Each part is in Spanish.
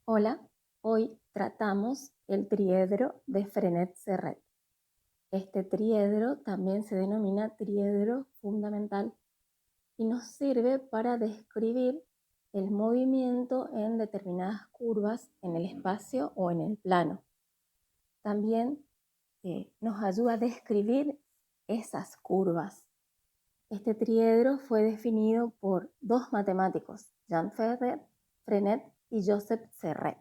Hola, hoy tratamos el triedro de Frenet Serret. Tratamos el triedro de Frenet Serret. Este triedro también se denomina triedro fundamental y nos sirve para describir el movimiento en determinadas curvas en el espacio o en el plano. También nos ayuda a describir esas curvas. Este triedro fue definido por dos matemáticos, Jean Frenet y Joseph Serret.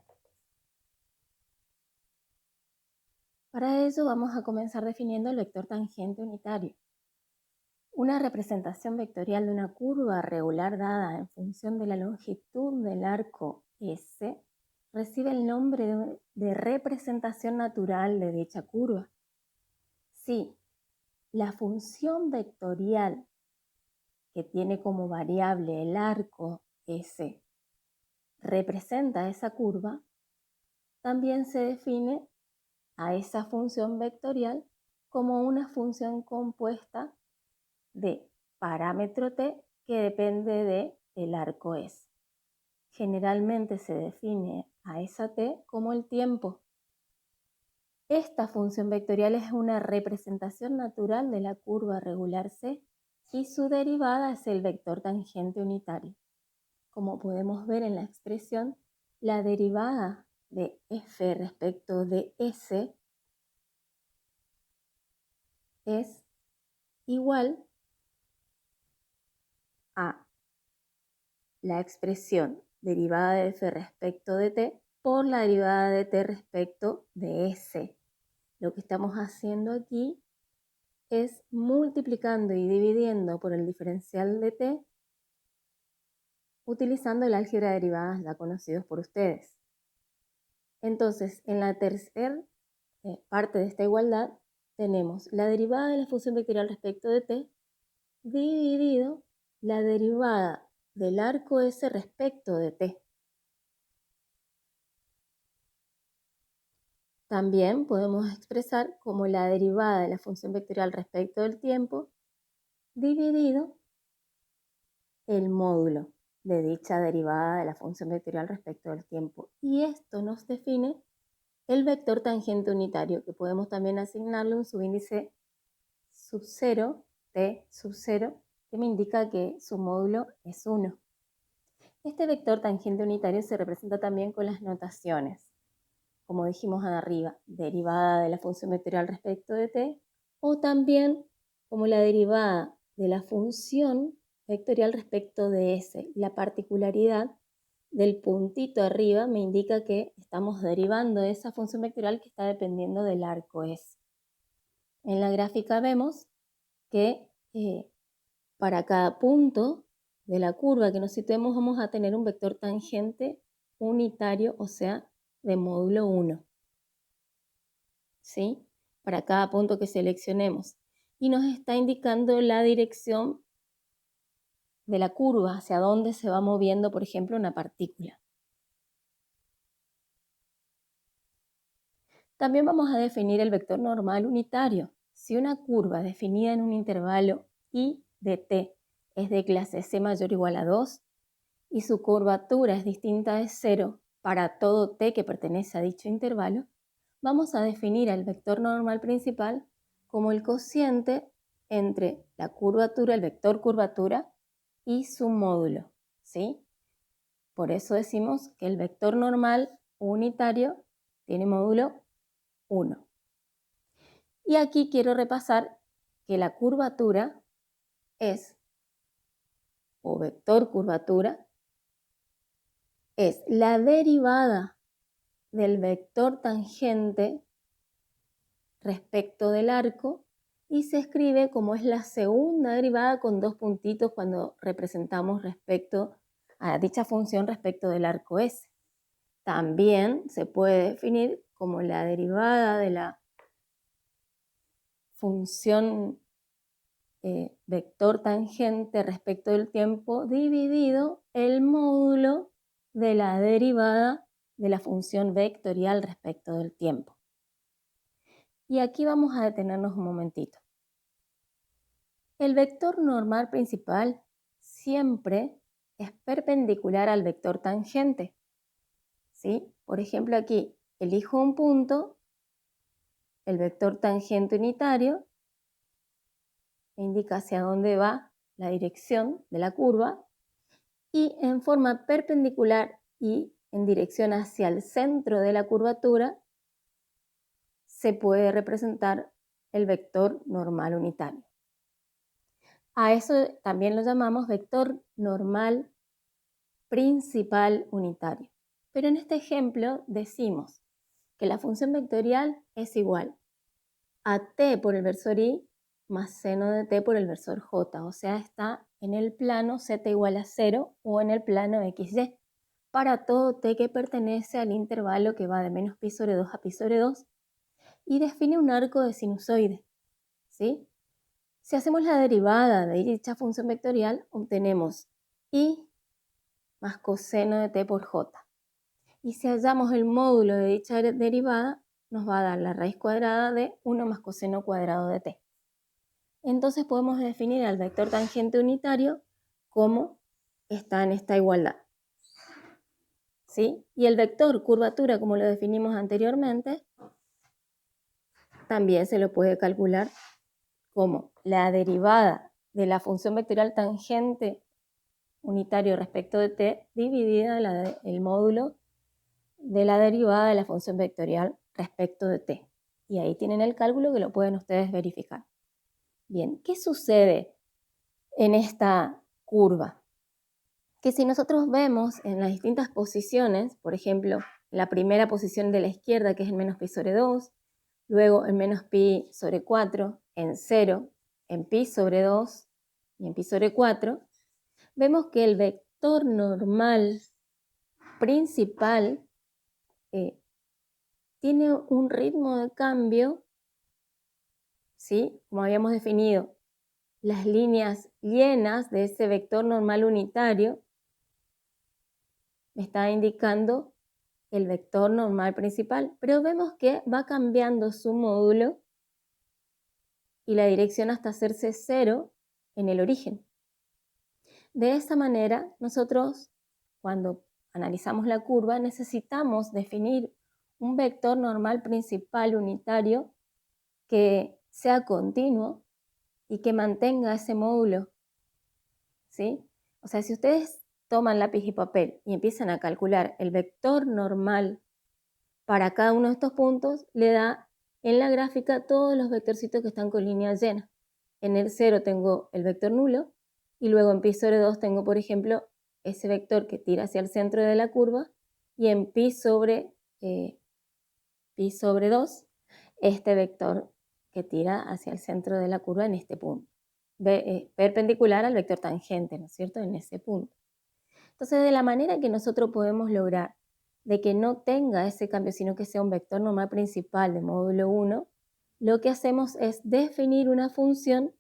Para ello vamos a comenzar definiendo el vector tangente unitario. Una representación vectorial de una curva regular dada en función de la longitud del arco S recibe el nombre de representación natural de dicha curva. Si la función vectorial que tiene como variable el arco S representa esa curva, también se define a esa función vectorial como una función compuesta de parámetro t que depende del arco S. Generalmente se define a esa t como el tiempo. Esta función vectorial es una representación natural de la curva regular C y su derivada es el vector tangente unitario. Como podemos ver en la expresión, la derivada de f respecto de S es igual a la expresión derivada de f respecto de t por la derivada de t respecto de S. Lo que estamos haciendo aquí es multiplicando y dividiendo por el diferencial de t utilizando el álgebra de derivadas ya conocidos por ustedes. Entonces, en la tercera parte de esta igualdad tenemos la derivada de la función vectorial respecto de t dividido la derivada del arco S respecto de t. También podemos expresar como la derivada de la función vectorial respecto del tiempo dividido el módulo de dicha derivada de la función vectorial respecto del tiempo. Y esto nos define el vector tangente unitario, que podemos también asignarle un subíndice sub 0, t sub 0, que me indica que su módulo es 1. Este vector tangente unitario se representa también con las notaciones, como dijimos arriba, derivada de la función vectorial respecto de t, o también como la derivada de la función vectorial respecto de S. La particularidad del puntito arriba me indica que estamos derivando de esa función vectorial que está dependiendo del arco S. En la gráfica vemos que para cada punto de la curva que nos situemos vamos a tener un vector tangente unitario, o sea, de módulo 1. ¿Sí? Para cada punto que seleccionemos. Y nos está indicando la dirección de la curva, hacia dónde se va moviendo, por ejemplo, una partícula. También vamos a definir el vector normal unitario. Si una curva definida en un intervalo I de t es de clase C mayor o igual a 2 y su curvatura es distinta de 0 para todo t que pertenece a dicho intervalo, vamos a definir el vector normal principal como el cociente entre la curvatura, el vector curvatura y su módulo, ¿sí? Por eso decimos que el vector normal unitario tiene módulo 1. Y aquí quiero repasar que la curvatura es, o vector curvatura, es la derivada del vector tangente respecto del arco y se escribe como es la segunda derivada con dos puntitos cuando representamos respecto a dicha función respecto del arco S. También se puede definir como la derivada de la función vector tangente respecto del tiempo dividido el módulo de la derivada de la función vectorial respecto del tiempo. Y aquí vamos a detenernos un momentito. El vector normal principal siempre es perpendicular al vector tangente. ¿sí? Por ejemplo, aquí elijo un punto, el vector tangente unitario me indica hacia dónde va la dirección de la curva, y en forma perpendicular y en dirección hacia el centro de la curvatura se puede representar el vector normal unitario. A eso también lo llamamos vector normal principal unitario. Pero en este ejemplo decimos que la función vectorial es igual a t por el versor i más seno de t por el versor j, o sea, está en el plano z igual a 0 o en el plano xy, para todo t que pertenece al intervalo que va de menos pi sobre 2 a pi sobre 2 y define un arco de sinusoide, ¿sí? Si hacemos la derivada de dicha función vectorial, obtenemos i más coseno de t por j. Y si hallamos el módulo de dicha derivada, nos va a dar la raíz cuadrada de 1 más coseno cuadrado de t. Entonces podemos definir al vector tangente unitario como está en esta igualdad, ¿sí? Y el vector curvatura, como lo definimos anteriormente, también se lo puede calcular como la derivada de la función vectorial tangente unitario respecto de t dividida el módulo de la derivada de la función vectorial respecto de t. Y ahí tienen el cálculo que lo pueden ustedes verificar. Bien, ¿qué sucede en esta curva? Que si nosotros vemos en las distintas posiciones, por ejemplo, la primera posición de la izquierda, que es el menos pi sobre 2, luego el menos pi sobre 4, en 0, en pi sobre 2 y en pi sobre 4, vemos que el vector normal principal tiene un ritmo de cambio, ¿sí? Como habíamos definido, las líneas llenas de ese vector normal unitario me está indicando el vector normal principal, pero vemos que va cambiando su módulo y la dirección hasta hacerse 0 en el origen. De esa manera, nosotros, cuando analizamos la curva, necesitamos definir un vector normal principal unitario que sea continuo y que mantenga ese módulo, ¿sí? O sea, si ustedes toman lápiz y papel y empiezan a calcular el vector normal para cada uno de estos puntos, le da en la gráfica todos los vectorcitos que están con línea llena. En el 0 tengo el vector nulo y luego en pi sobre 2 tengo, por ejemplo, ese vector que tira hacia el centro de la curva, y en pi sobre 2 este vector que tira hacia el centro de la curva en este punto, perpendicular al vector tangente, ¿no es cierto?, en ese punto. Entonces, de la manera que nosotros podemos lograr de que no tenga ese cambio, sino que sea un vector normal principal de módulo 1, lo que hacemos es definir una función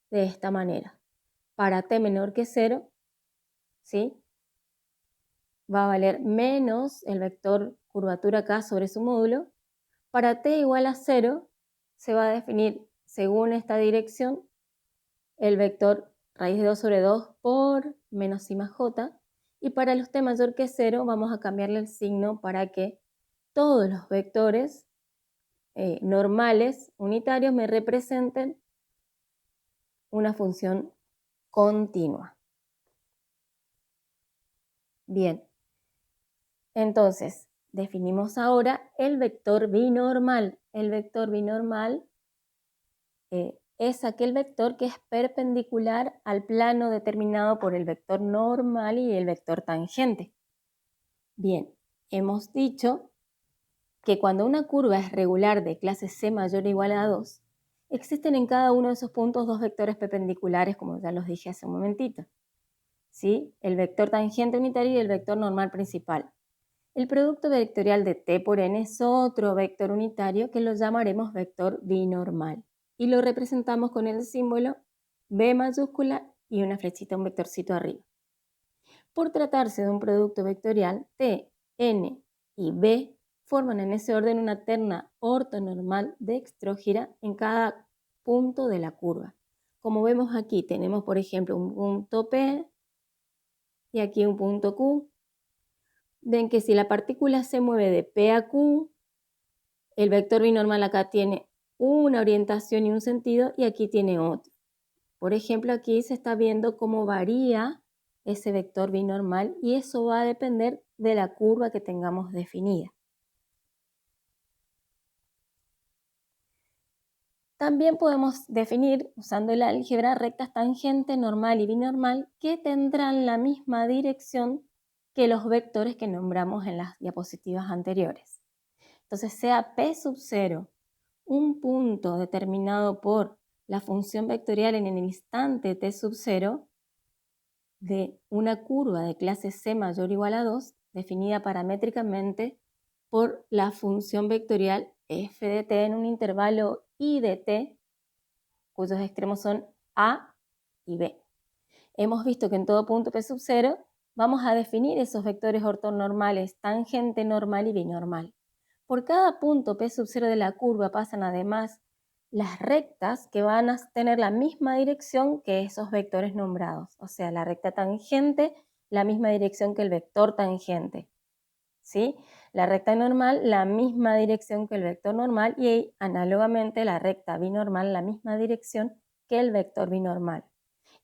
de esta manera. Para t menor que 0, ¿sí?, va a valer menos el vector curvatura k sobre su módulo. Para t igual a 0, se va a definir según esta dirección el vector raíz de 2 sobre 2 por menos i más j. Y para los t mayor que 0 vamos a cambiarle el signo para que todos los vectores normales unitarios me representen una función continua. Bien, entonces definimos ahora el vector binormal. El vector binormal es aquel vector que es perpendicular al plano determinado por el vector normal y el vector tangente. Bien, hemos dicho que cuando una curva es regular de clase C mayor o igual a 2, existen en cada uno de esos puntos dos vectores perpendiculares, como ya los dije hace un momentito, ¿sí? El vector tangente unitario y el vector normal principal. El producto vectorial de t por n es otro vector unitario que lo llamaremos vector binormal y lo representamos con el símbolo b mayúscula y una flechita, un vectorcito arriba. Por tratarse de un producto vectorial, t, n y b forman en ese orden una terna ortonormal dextrógira en cada punto de la curva. Como vemos aquí, tenemos por ejemplo un punto P y aquí un punto Q. ven que si la partícula se mueve de P a Q, el vector binormal acá tiene una orientación y un sentido y aquí tiene otro. Por ejemplo, aquí se está viendo cómo varía ese vector binormal y eso va a depender de la curva que tengamos definida. También podemos definir, usando el álgebra, rectas tangente, normal y binormal que tendrán la misma dirección que los vectores que nombramos en las diapositivas anteriores. Entonces, sea P sub 0 un punto determinado por la función vectorial en el instante t sub 0 de una curva de clase C mayor o igual a 2, definida paramétricamente por la función vectorial f de t en un intervalo i de t, cuyos extremos son a y b. Hemos visto que en todo punto P sub 0 vamos a definir esos vectores ortonormales tangente, normal y binormal. Por cada punto P sub 0 de la curva pasan además las rectas que van a tener la misma dirección que esos vectores nombrados. O sea, la recta tangente, la misma dirección que el vector tangente. ¿Sí? La recta normal, la misma dirección que el vector normal y análogamente la recta binormal, la misma dirección que el vector binormal.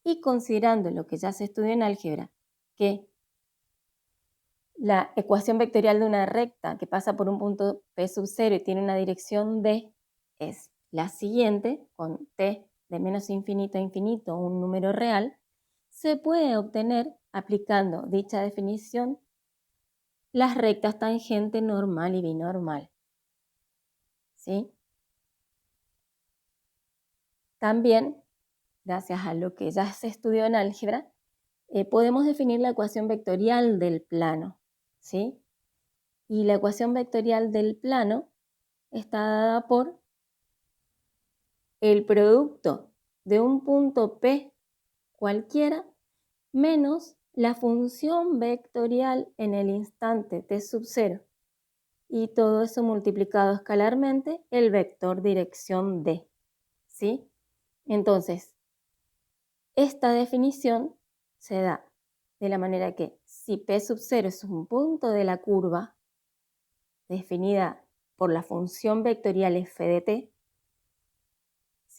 Y considerando lo que ya se estudió en álgebra, que la ecuación vectorial de una recta que pasa por un punto P sub 0 y tiene una dirección D es la siguiente, con t de menos infinito a infinito, un número real, se puede obtener, aplicando dicha definición, las rectas tangente, normal y binormal. ¿Sí? También, gracias a lo que ya se estudió en álgebra, podemos definir la ecuación vectorial del plano. ¿Sí? Y la ecuación vectorial del plano está dada por el producto de un punto P cualquiera menos la función vectorial en el instante t sub 0 y todo eso multiplicado escalarmente el vector dirección D. ¿Sí? Entonces, esta definición se da de la manera que si P sub 0 es un punto de la curva definida por la función vectorial f de t,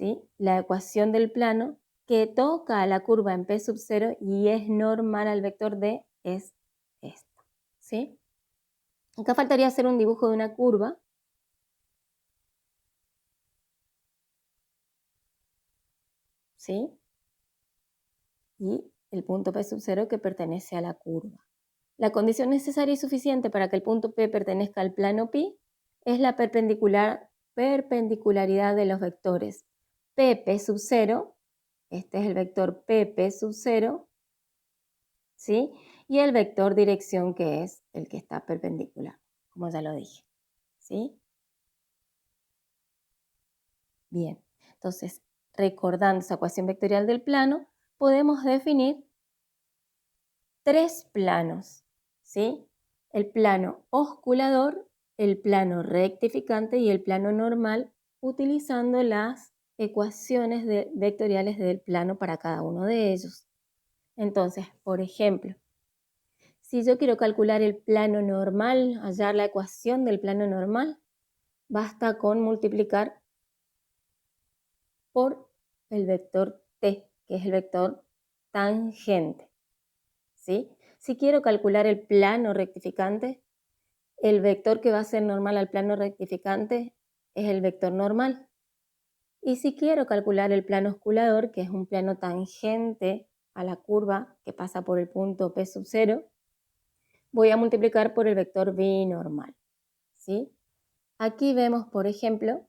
¿sí? La ecuación del plano que toca a la curva en P sub 0 y es normal al vector D es esta. ¿Sí? Acá faltaría hacer un dibujo de una curva. ¿Sí? Y el punto P sub 0 que pertenece a la curva. La condición necesaria y suficiente para que el punto P pertenezca al plano pi es la perpendicularidad de los vectores P sub 0, este es el vector P sub 0, ¿sí? Y el vector dirección que es el que está perpendicular, como ya lo dije, ¿sí? Bien, entonces, recordando esa ecuación vectorial del plano, podemos definir tres planos, ¿sí? El plano osculador, el plano rectificante y el plano normal, utilizando las ecuaciones vectoriales del plano para cada uno de ellos. Entonces, por ejemplo, si yo quiero calcular el plano normal, hallar la ecuación del plano normal, basta con multiplicar por el vector t, que es el vector tangente. ¿Sí? Si quiero calcular el plano rectificante, el vector que va a ser normal al plano rectificante es el vector normal. Y si quiero calcular el plano osculador, que es un plano tangente a la curva que pasa por el punto P sub 0, voy a multiplicar por el vector binormal. ¿Sí? Aquí vemos, por ejemplo,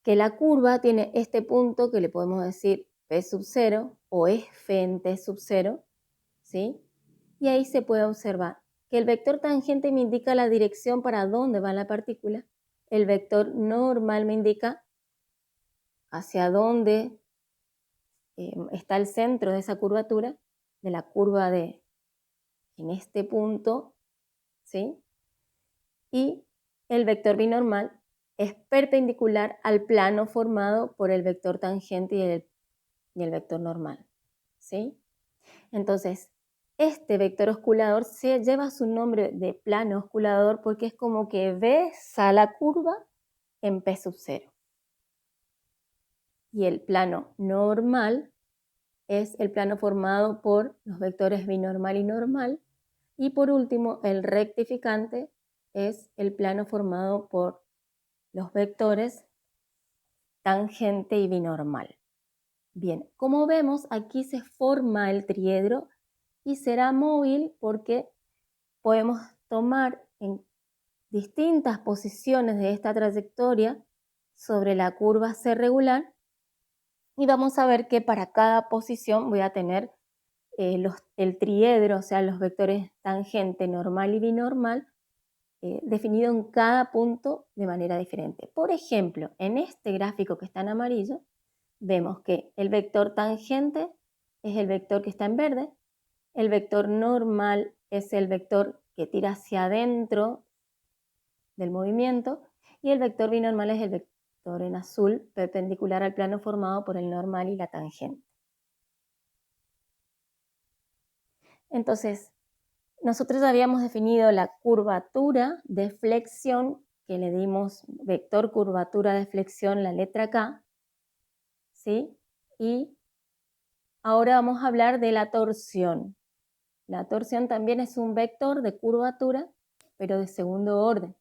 que la curva tiene este punto que le podemos decir P sub 0 o F en T sub 0, ¿sí? Y ahí se puede observar que el vector tangente me indica la dirección para dónde va la partícula, el vector normal me indica hacia dónde está el centro de esa curvatura, de la curva en este punto, ¿sí? Y el vector binormal es perpendicular al plano formado por el vector tangente y el vector normal, ¿sí? Entonces, Este vector osculador se lleva su nombre de plano osculador porque es como que besa la curva en P sub 0. Y el plano normal es el plano formado por los vectores binormal y normal. Y por último, el rectificante es el plano formado por los vectores tangente y binormal. Bien, como vemos, aquí se forma el triedro y será móvil porque podemos tomar en distintas posiciones de esta trayectoria sobre la curva C regular y vamos a ver que para cada posición voy a tener el triedro, o sea, los vectores tangente, normal y binormal, definido en cada punto de manera diferente. Por ejemplo, en este gráfico que está en amarillo, vemos que el vector tangente es el vector que está en verde, el vector normal es el vector que tira hacia adentro del movimiento y el vector binormal es el vector en azul perpendicular al plano formado por el normal y la tangente. Entonces, nosotros habíamos definido la curvatura de flexión, que le dimos vector curvatura de flexión, la letra K, ¿sí? Y ahora vamos a hablar de la torsión. La torsión también es un vector de curvatura, pero de segundo orden.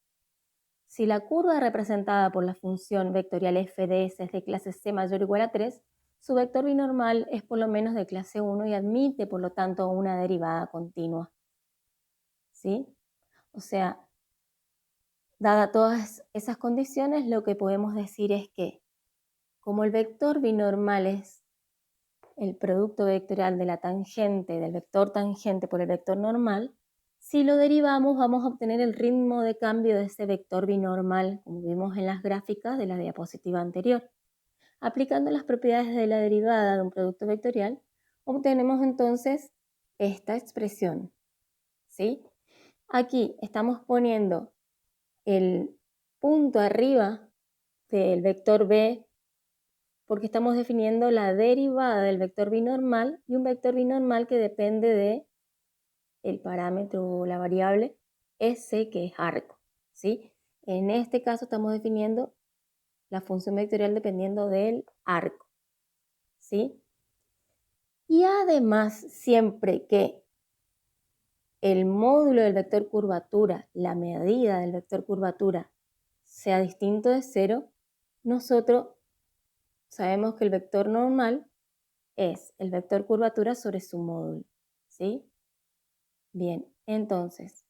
Si la curva representada por la función vectorial f de s es de clase c mayor o igual a 3, su vector binormal es por lo menos de clase 1 y admite, por lo tanto, una derivada continua. ¿Sí? O sea, dada todas esas condiciones, lo que podemos decir es que, como el vector binormal es el producto vectorial de la tangente, del vector tangente por el vector normal, si lo derivamos vamos a obtener el ritmo de cambio de ese vector binormal, como vimos en las gráficas de la diapositiva anterior. Aplicando las propiedades de la derivada de un producto vectorial, obtenemos entonces esta expresión, ¿sí? Aquí estamos poniendo el punto arriba del vector b porque estamos definiendo la derivada del vector binormal y un vector binormal que depende de el parámetro o la variable S, que es arco, ¿sí? En este caso estamos definiendo la función vectorial dependiendo del arco, ¿sí? Y además, siempre que el módulo del vector curvatura, la medida del vector curvatura, sea distinto de 0, nosotros sabemos que el vector normal es el vector curvatura sobre su módulo, ¿sí? Bien, entonces,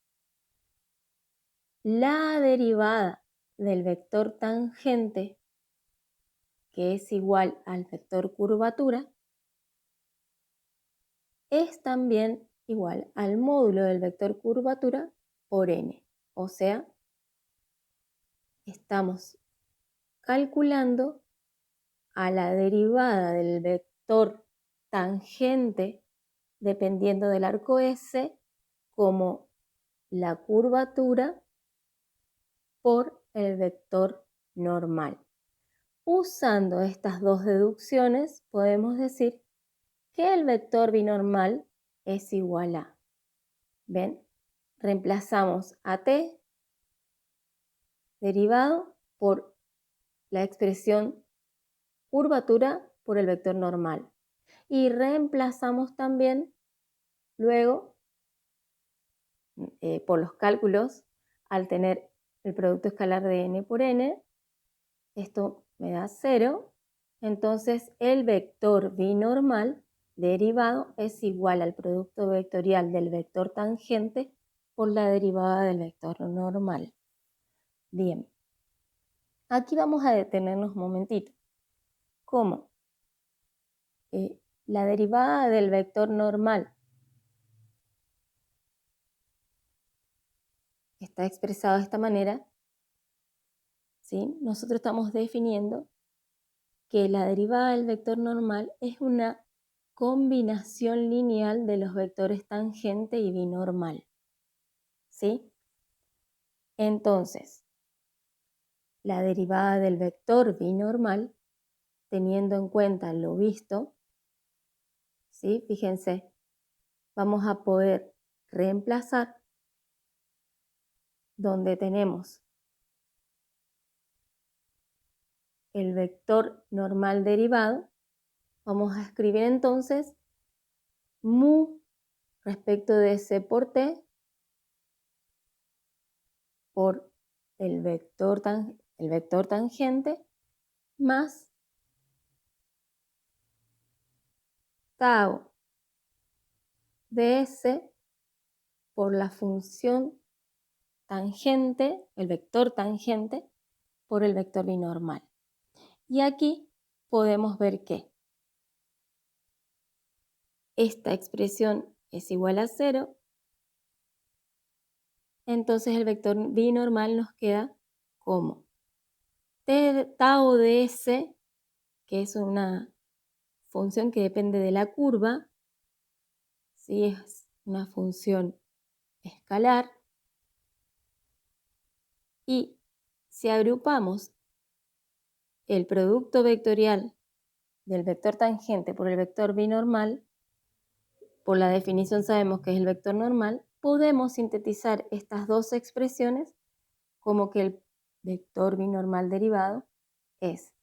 la derivada del vector tangente, que es igual al vector curvatura, es también igual al módulo del vector curvatura por n. O sea, estamos calculando a la derivada del vector tangente dependiendo del arco S como la curvatura por el vector normal. Usando estas dos deducciones podemos decir que el vector binormal es igual a, ¿ven? Reemplazamos a t derivado por la expresión curvatura por el vector normal. Y reemplazamos también luego por los cálculos al tener el producto escalar de n por n, esto me da 0, entonces el vector binormal derivado es igual al producto vectorial del vector tangente por la derivada del vector normal. Bien, aquí vamos a detenernos un momentito. ¿Cómo? La derivada del vector normal está expresado de esta manera, ¿sí? Nosotros estamos definiendo que la derivada del vector normal es una combinación lineal de los vectores tangente y binormal, ¿sí? Entonces, la derivada del vector binormal, teniendo en cuenta lo visto, ¿sí? Fíjense, vamos a poder reemplazar donde tenemos el vector normal derivado. Vamos a escribir entonces mu respecto de C por T por el vector tangente más tau de S por la función tangente, el vector tangente, por el vector binormal. Y aquí podemos ver que esta expresión es igual a 0, entonces el vector binormal nos queda como tau de S, que es una función que depende de la curva, ¿sí? Es una función escalar, y si agrupamos el producto vectorial del vector tangente por el vector binormal, por la definición sabemos que es el vector normal, podemos sintetizar estas dos expresiones como que el vector binormal derivado es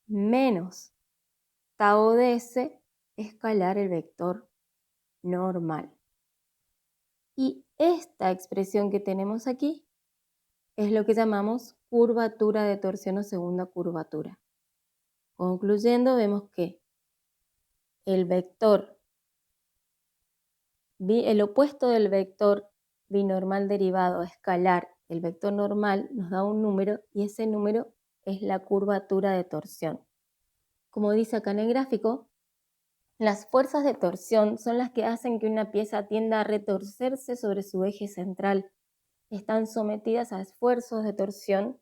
menos tau de S escalar el vector normal. Y esta expresión que tenemos aquí es lo que llamamos curvatura de torsión o segunda curvatura. Concluyendo, vemos que el opuesto del vector binormal derivado escalar, el vector normal, nos da un número y ese número es la curvatura de torsión. Como dice acá en el gráfico, las fuerzas de torsión son las que hacen que una pieza tienda a retorcerse sobre su eje central. Están sometidas a esfuerzos de torsión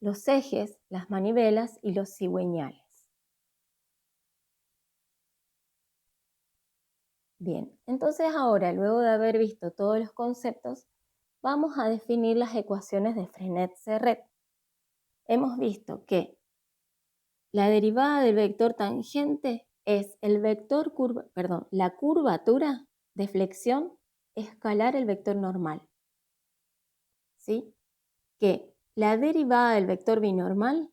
los ejes, las manivelas y los cigüeñales. Bien, entonces ahora, luego de haber visto todos los conceptos, vamos a definir las ecuaciones de Frenet-Serret. Hemos visto que la derivada del vector tangente es la curvatura de flexión escalar el vector normal. ¿Sí? Que la derivada del vector binormal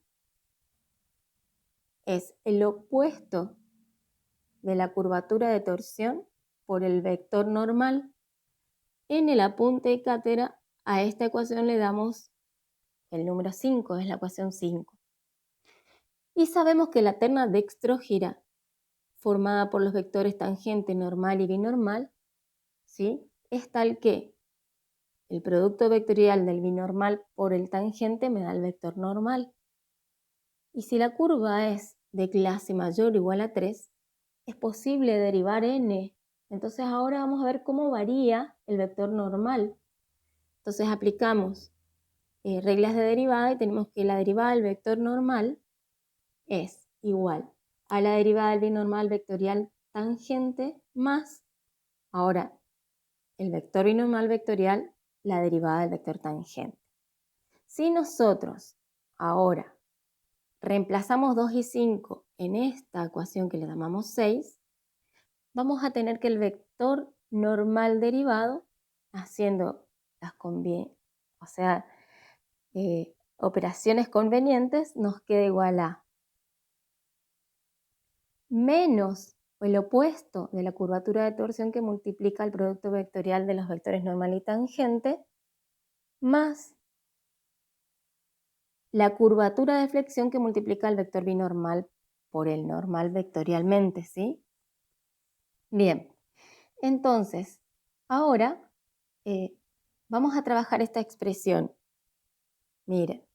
es el opuesto de la curvatura de torsión por el vector normal. En el apunte de cátedra a esta ecuación le damos el número 5, es la ecuación 5. Y sabemos que la terna dextrógira formada por los vectores tangente, normal y binormal, ¿sí? Es tal que el producto vectorial del binormal por el tangente me da el vector normal. Y si la curva es de clase mayor o igual a 3, es posible derivar n. Entonces ahora vamos a ver cómo varía el vector normal. Entonces aplicamos reglas de derivada y tenemos que la derivada del vector normal es igual a la derivada del binormal vectorial tangente más, ahora, el vector binormal vectorial, la derivada del vector tangente. Si nosotros ahora reemplazamos 2 y 5 en esta ecuación que le llamamos 6, vamos a tener que el vector normal derivado, haciendo operaciones convenientes, nos queda igual a menos el opuesto de la curvatura de torsión que multiplica el producto vectorial de los vectores normal y tangente, más la curvatura de flexión que multiplica el vector binormal por el normal vectorialmente, ¿sí? Bien, entonces, ahora vamos a trabajar esta expresión. Miren,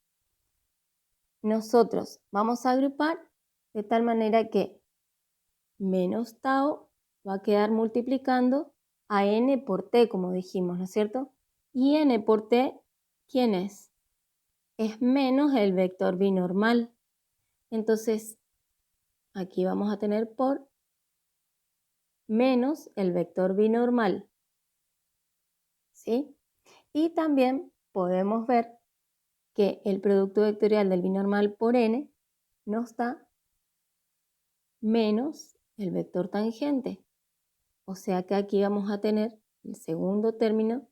nosotros vamos a agrupar de tal manera que menos tau va a quedar multiplicando a n por t, como dijimos, ¿no es cierto? Y n por t, ¿quién es? Es menos el vector binormal. Entonces, aquí vamos a tener por menos el vector binormal. ¿Sí? Y también podemos ver que el producto vectorial del binormal por n nos da menos el vector tangente. O sea que aquí vamos a tener el segundo término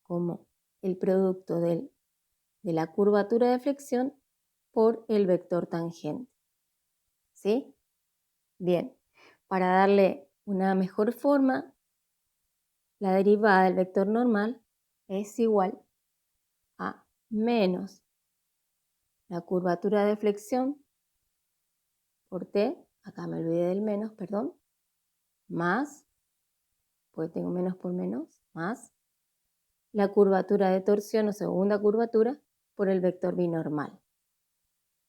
como el producto de la curvatura de flexión por el vector tangente. ¿Sí? Bien, para darle una mejor forma, la derivada del vector normal es igual a menos la curvatura de flexión por t, acá me olvidé del menos, perdón, más, porque tengo menos por menos, más la curvatura de torsión o segunda curvatura por el vector binormal.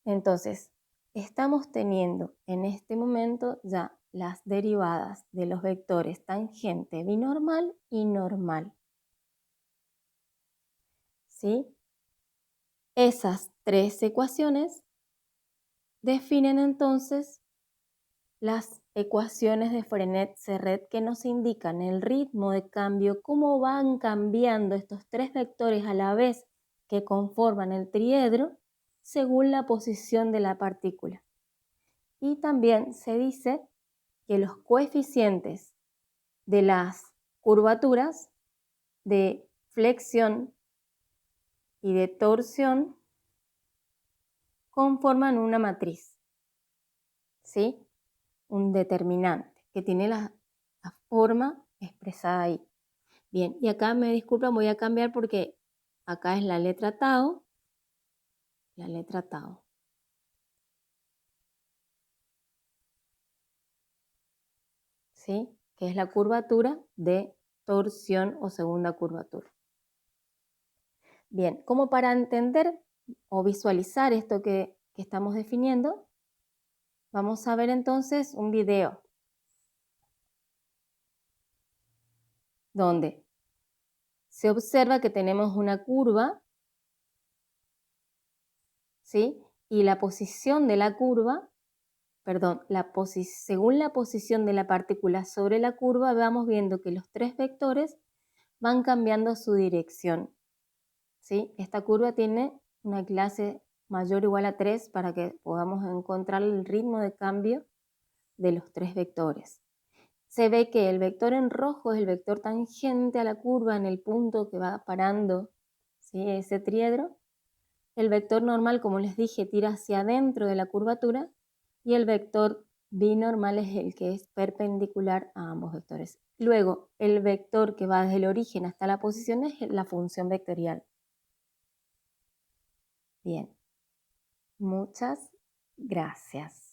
Entonces, estamos teniendo en este momento ya las derivadas de los vectores tangente binormal y normal. ¿Sí? Esas tres ecuaciones definen entonces las ecuaciones de Frenet-Serret que nos indican el ritmo de cambio, cómo van cambiando estos tres vectores a la vez que conforman el triedro según la posición de la partícula. Y también se dice que los coeficientes de las curvaturas de flexión y de torsión conforman una matriz, ¿sí? Un determinante que tiene la forma expresada ahí. Bien, y acá me disculpan, voy a cambiar porque acá es la letra tau, ¿sí? Que es la curvatura de torsión o segunda curvatura. Bien, como para entender o visualizar esto que estamos definiendo, vamos a ver entonces un video donde se observa que tenemos una curva, ¿sí? Y la posición de la curva, perdón, según la posición de la partícula sobre la curva, vamos viendo que los tres vectores van cambiando su dirección, ¿sí? Esta curva tiene una clase mayor o igual a 3 para que podamos encontrar el ritmo de cambio de los tres vectores. Se ve que el vector en rojo es el vector tangente a la curva en el punto que va parando, ¿sí? Ese triedro. El vector normal, como les dije, tira hacia adentro de la curvatura y el vector binormal es el que es perpendicular a ambos vectores. Luego, el vector que va desde el origen hasta la posición es la función vectorial. Bien, muchas gracias.